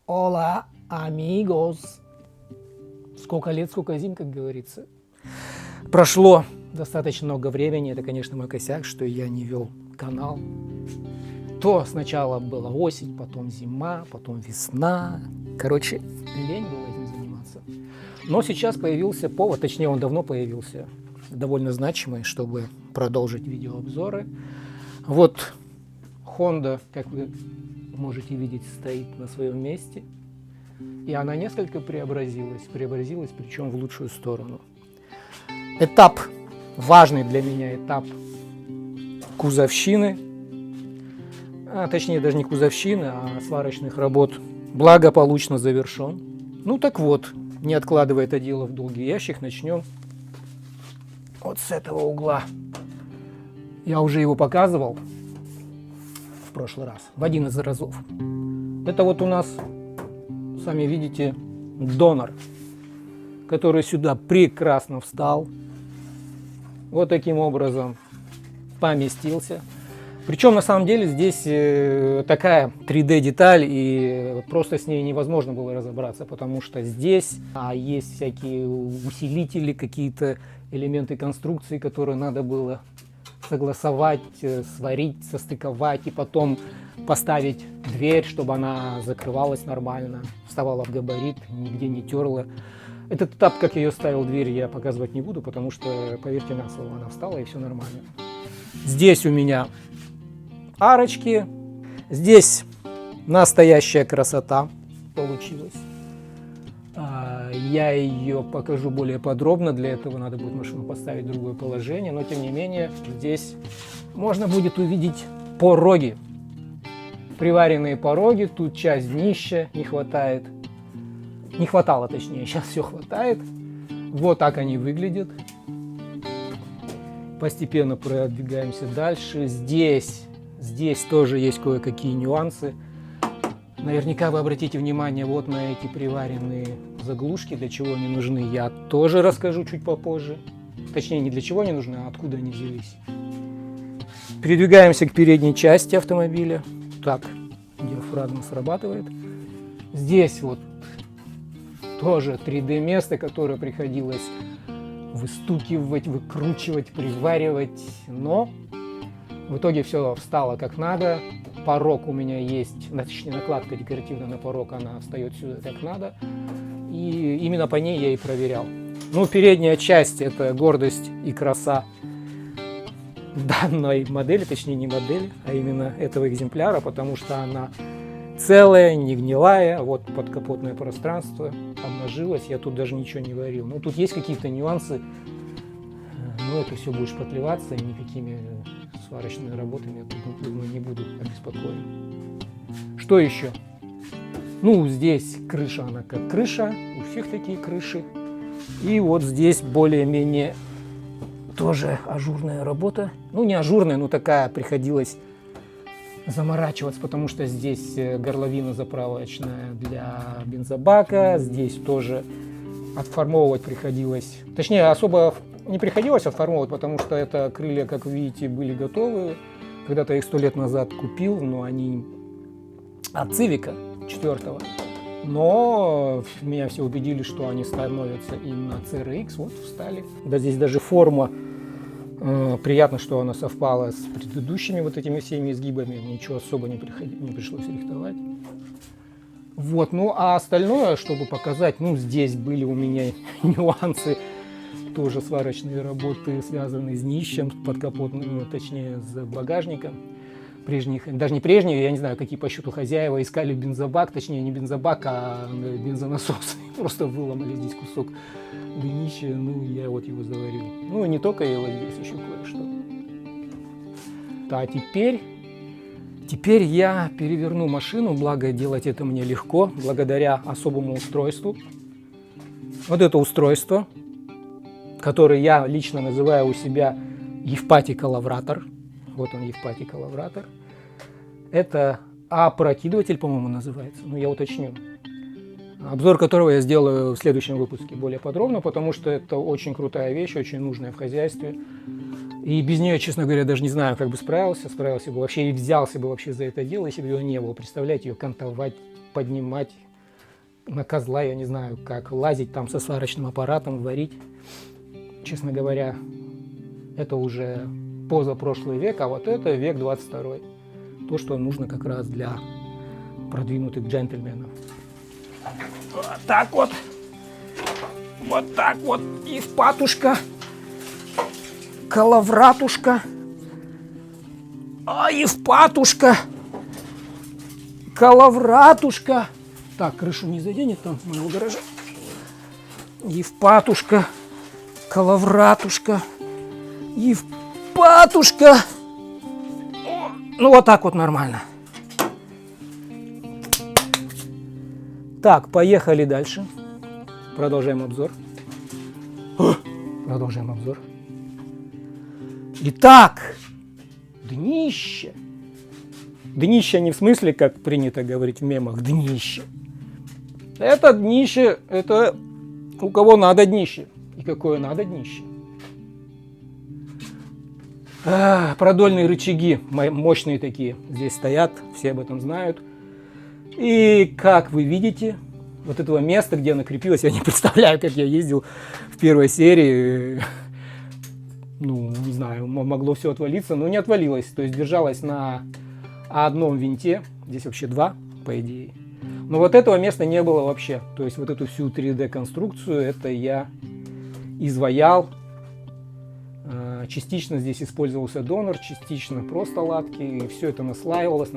Hola, amigos! Сколько лет, сколько зим, как говорится. Прошло достаточно много времени. Это, конечно, мой косяк, что я не вел канал. То сначала была осень, потом зима, потом весна. Короче, лень было этим заниматься. Но сейчас появился повод, точнее, он давно появился, довольно значимый, чтобы продолжить видеообзоры. Вот Honda, как вы можете видеть, стоит на своем месте. И она несколько преобразилась, причем в лучшую сторону. Этап, важный для меня этап кузовщины, точнее даже не кузовщины, а сварочных работ, благополучно завершен. Ну так вот, не откладывая это дело в долгий ящик, начнем вот с этого угла. Я уже его показывал в прошлый раз, в один из разов. Это вот у нас, сами видите, донор, который сюда прекрасно встал. Вот таким образом поместился. Причем на самом деле здесь такая 3D деталь, и просто с ней невозможно было разобраться, потому что здесь есть всякие усилители, какие-то элементы конструкции, которые надо было согласовать, сварить, состыковать и потом поставить дверь, чтобы она закрывалась нормально, вставала в габарит, нигде не терла. Этот этап, как я ее ставил дверь, я показывать не буду, потому что, поверьте на слово, она встала и все нормально. Здесь у меня арочки, здесь настоящая красота получилась. Я ее покажу более подробно, для этого надо будет машину поставить в другое положение, но тем не менее здесь можно будет увидеть пороги. Приваренные пороги, тут часть днища не хватает. Не хватало, точнее, сейчас все хватает. Вот так они выглядят. Постепенно продвигаемся дальше. Здесь тоже есть кое-какие нюансы. Наверняка вы обратите внимание вот на эти приваренные заглушки, для чего они нужны, я тоже расскажу чуть попозже. Точнее, не для чего они нужны, а откуда они взялись. Передвигаемся к передней части автомобиля. Так, диафрагма срабатывает. Здесь вот тоже 3D место, которое приходилось выстукивать, выкручивать, приваривать, но в итоге все встало как надо. Порог у меня есть, точнее накладка декоративная на порог, она встает сюда как надо. И именно по ней я и проверял. Ну, передняя часть — это гордость и краса данной модели, точнее не модели, а именно этого экземпляра, потому что она целая, не гнилая. Вот подкапотное пространство обнажилось, я тут даже ничего не варил. Ну, тут есть какие-то нюансы, но это все будет шпатлеваться, и никакими сварочными работами я тут, думаю, не буду обеспокоен. Что еще? Ну, здесь крыша, она как крыша, у всех такие крыши. И вот здесь более-менее тоже ажурная работа. Ну, не ажурная, но такая, приходилось заморачиваться, потому что здесь горловина заправочная для бензобака. Здесь тоже отформовывать приходилось. Точнее, особо не приходилось отформовывать, потому что это крылья, как вы видите, были готовы. Когда-то их 100 лет назад купил, но они от Civic 4-го. Но меня все убедили, что они становятся именно CRX. Вот встали. Да, здесь даже форма. Приятно, что она совпала с предыдущими вот этими всеми изгибами. Ничего особо не пришлось рихтовать. Вот, ну а остальное, чтобы показать, ну здесь были у меня нюансы. Тоже сварочные работы, связанные с днищем, подкапотным, точнее с багажником. Прежних, даже не прежние, я не знаю, какие по счету хозяева искали бензобак, точнее не бензобак, а бензонасос. Просто выломали здесь кусок днища, ну я вот его заварил. Ну не только его, здесь еще кое-что. А теперь я переверну машину, благо делать это мне легко, благодаря особому устройству. Вот это устройство, который я лично называю у себя Евпатий-калавратор. Вот он, Евпатий-калавратор. Это опрокидыватель, по-моему, называется. Но я уточню. Обзор которого я сделаю в следующем выпуске более подробно, потому что это очень крутая вещь, очень нужная в хозяйстве. И без нее, честно говоря, даже не знаю, как бы справился бы вообще и взялся бы вообще за это дело, если бы его не было. Представляете, ее кантовать, поднимать на козла, я не знаю, как лазить там со сварочным аппаратом, варить. Честно говоря, это уже позапрошлый век, а вот это век 22. То, что нужно как раз для продвинутых джентльменов. Вот так вот. Вот так вот. И в патушка. Калавратушка. А и в патушка. Калавратушка. Так, крышу не заденет там моего гаража. И в патушка. Калавратушка. И в патушка. Ну вот так вот нормально. Так, поехали дальше. Продолжаем обзор. Продолжаем обзор. Итак, днище. Днище не в смысле, как принято говорить в мемах, днище. Это днище, это у кого надо днище. И какое надо днище. Продольные рычаги, мощные такие, здесь стоят, все об этом знают. И как вы видите, вот этого места, где она крепилась, я не представляю, как я ездил в первой серии. Ну, не знаю, могло все отвалиться, но не отвалилось. То есть держалось на одном винте, здесь вообще два, по идее. Но вот этого места не было вообще. То есть вот эту всю 3D-конструкцию, это я изваял. Частично здесь использовался донор, частично просто латки. И все это наслаивалось.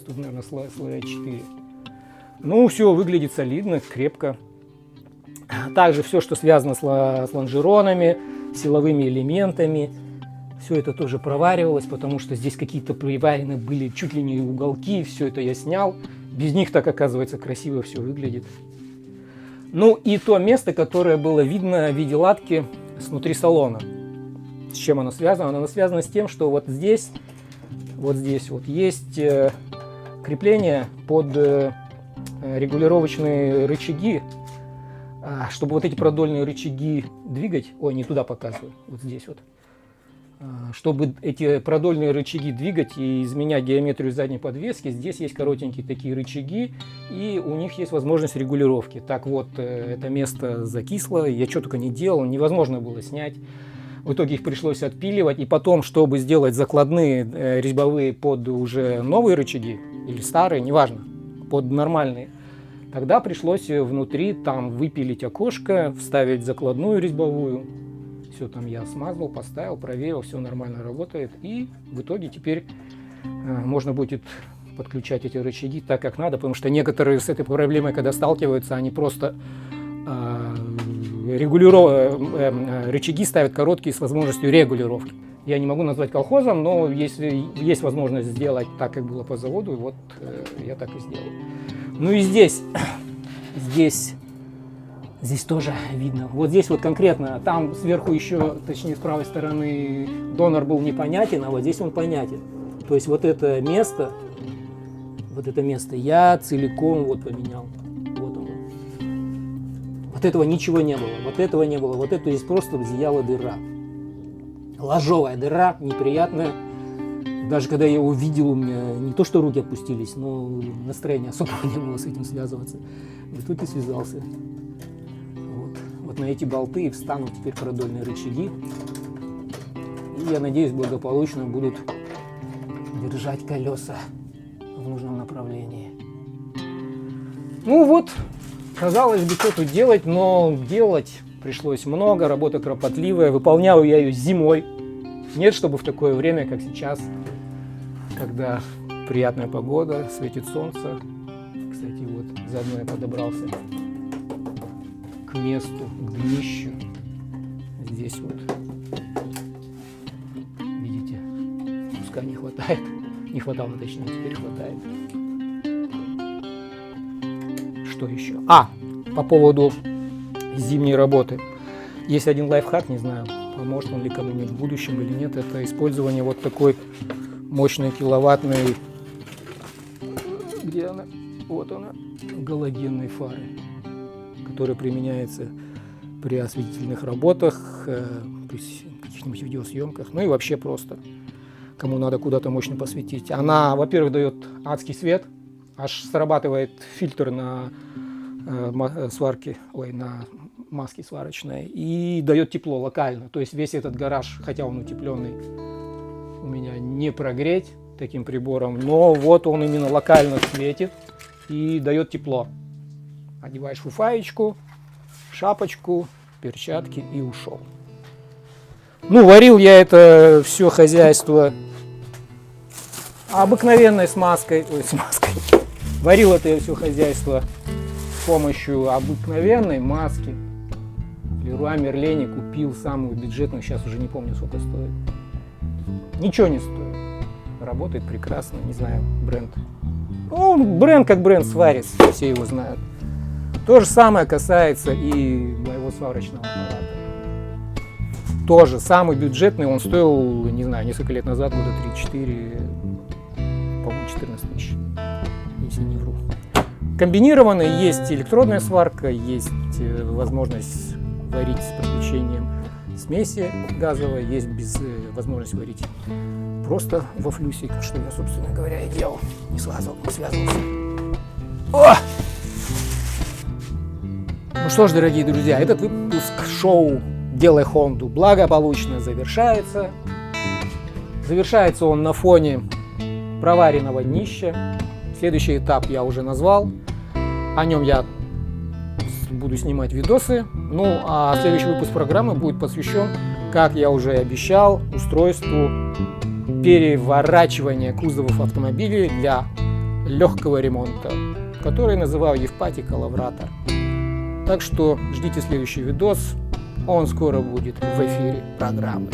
Тут, наверное, слоя 4. Ну, все выглядит солидно, крепко. Также все, что связано с лонжеронами, силовыми элементами, все это тоже проваривалось, потому что здесь какие-то приварены были чуть ли не уголки. Все это я снял. Без них так, оказывается, красиво все выглядит. Ну и то место, которое было видно в виде латки снутри салона. С чем оно связано? Оно связано с тем, что вот здесь вот есть крепление под регулировочные рычаги, чтобы вот эти продольные рычаги двигать. Ой, не туда показываю, вот здесь вот. Чтобы эти продольные рычаги двигать и изменять геометрию задней подвески, здесь есть коротенькие такие рычаги, и у них есть возможность регулировки. Так вот, это место закисло, я что только не делал, невозможно было снять. В итоге их пришлось отпиливать, и потом, чтобы сделать закладные резьбовые под уже новые рычаги, или старые, неважно, под нормальные, тогда пришлось внутри там выпилить окошко, вставить закладную резьбовую. Все там я смазал, поставил, проверил, все нормально работает. И в итоге теперь можно будет подключать эти рычаги так, как надо, потому что некоторые с этой проблемой, когда сталкиваются, они просто рычаги ставят короткие с возможностью регулировки. Я не могу назвать колхозом, но если есть возможность сделать так, как было по заводу, вот я так и сделал. Ну и здесь тоже видно. Вот здесь вот конкретно, там сверху еще, точнее с правой стороны, донор был непонятен, а вот здесь он понятен. То есть вот это место я целиком вот поменял. Вот оно. Вот этого ничего не было, вот этого не было, вот это здесь просто зияла дыра. Ложовая дыра, неприятная. Даже когда я его видел, у меня не то что руки опустились, но настроения особого не было с этим связываться. И тут и связался. Вот на эти болты и встанут теперь продольные рычаги. И я надеюсь, благополучно будут держать колеса в нужном направлении. Ну вот, казалось бы, что тут делать, но делать пришлось много, работа кропотливая. Выполнял я ее зимой. Нет, чтобы в такое время, как сейчас, когда приятная погода, светит солнце. Кстати, вот заодно я подобрался к месту, к днищу. Здесь вот, видите, куска не хватает. Не хватало, точнее, теперь хватает. Что еще? По поводу зимней работы. Есть один лайфхак, не знаю, поможет он ли кому-нибудь в будущем или нет. Это использование вот такой мощной киловаттной, где она? Вот она, галогенной фары, которая применяется при осветительных работах, при каких-нибудь видеосъемках, ну и вообще просто, кому надо куда-то мощно посветить. Она, во-первых, дает адский свет, аж срабатывает фильтр на сварке, на маске сварочной, и дает тепло локально. То есть весь этот гараж, хотя он утепленный, у меня не прогреть таким прибором, но вот он именно локально светит и дает тепло. Одеваешь фуфаечку, шапочку, перчатки и ушел. Ну, варил я это все хозяйство обыкновенной смазкой. Варил это все хозяйство с помощью обыкновенной маски. В Леруа Мерлене купил самую бюджетную, сейчас уже не помню, сколько стоит. Ничего не стоит. Работает прекрасно, не знаю, бренд. Ну, бренд как бренд Сварис, все его знают. То же самое касается и моего сварочного аппарата. Тоже самый бюджетный, он стоил, не знаю, несколько лет назад, года 3-4, по-моему, 14 тысяч, если не вру. Комбинированный, есть электронная сварка, есть возможность варить с подключением смеси газовой, есть возможность варить просто во флюсе, что я, собственно говоря, и делал, не связывался. О! Ну что ж, дорогие друзья, этот выпуск шоу «Делай Хонду» благополучно завершается. Завершается он на фоне проваренного днища. Следующий этап я уже назвал. О нем я буду снимать видосы. Ну, а следующий выпуск программы будет посвящен, как я уже и обещал, устройству переворачивания кузовов автомобилей для легкого ремонта, который называл Евпатий Калавратор. Так что ждите следующий видос. Он скоро будет в эфире программы.